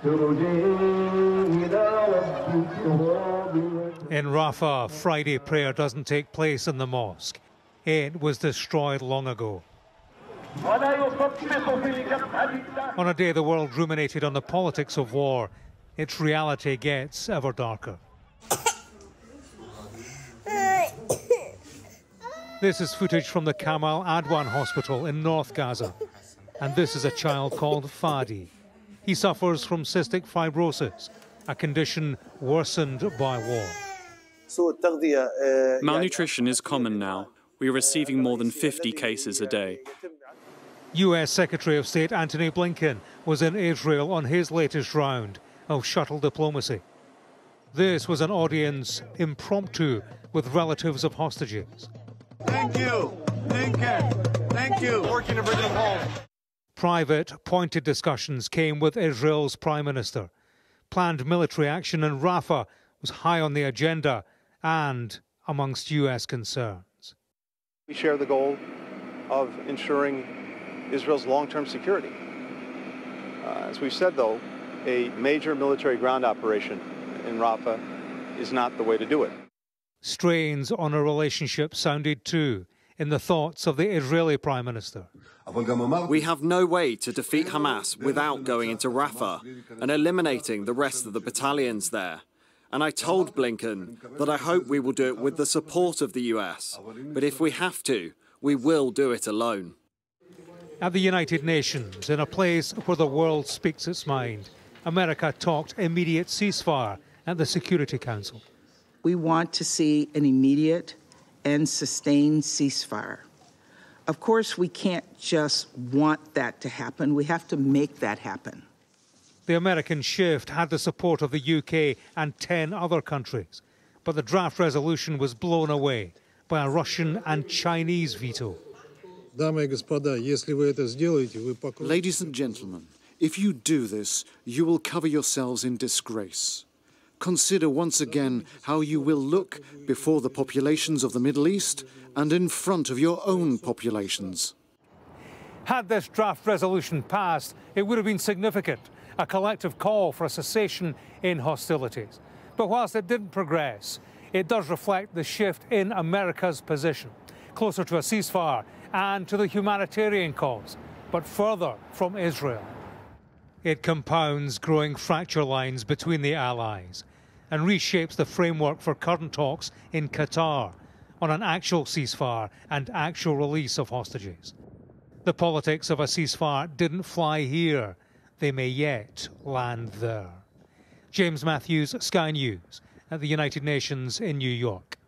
In Rafah, Friday prayer doesn't take place in the mosque. It was destroyed long ago. On a day the world ruminated on the politics of war, its reality gets ever darker. This is footage from the Kamal Adwan hospital in North Gaza. And this is a child called Fadi. He suffers from cystic fibrosis, a condition worsened by war. Malnutrition is common now. We are receiving more than 50 cases a day. US Secretary of State Antony Blinken was in Israel on his latest round of shuttle diplomacy. This was an audience impromptu with relatives of hostages. Thank you, Blinken. Thank you. Working to bring them home. Private, pointed discussions came with Israel's Prime Minister. Planned military action in Rafah was high on the agenda and amongst US concerns. We share the goal of ensuring Israel's long-term security. As we've said, though, a major military ground operation in Rafah is not the way to do it. Strains on a relationship sounded too in the thoughts of the Israeli Prime Minister. We have no way to defeat Hamas without going into Rafah and eliminating the rest of the battalions there. And I told Blinken that I hope we will do it with the support of the US. But if we have to, we will do it alone. At the United Nations, in a place where the world speaks its mind, America talked immediate ceasefire at the Security Council. We want to see an immediate and sustained ceasefire. Of course, we can't just want that to happen. We have to make that happen. The American shift had the support of the UK and 10 other countries, but the draft resolution was blown away by a Russian and Chinese veto. Ladies and gentlemen, if you do this, you will cover yourselves in disgrace. Consider once again how you will look before the populations of the Middle East and in front of your own populations. Had this draft resolution passed, it would have been significant, a collective call for a cessation in hostilities. But whilst it didn't progress, it does reflect the shift in America's position, closer to a ceasefire and to the humanitarian cause, but further from Israel. It compounds growing fracture lines between the allies and reshapes the framework for current talks in Qatar on an actual ceasefire and actual release of hostages. The politics of a ceasefire didn't fly here. They may yet land there. James Matthews, Sky News, at the United Nations in New York.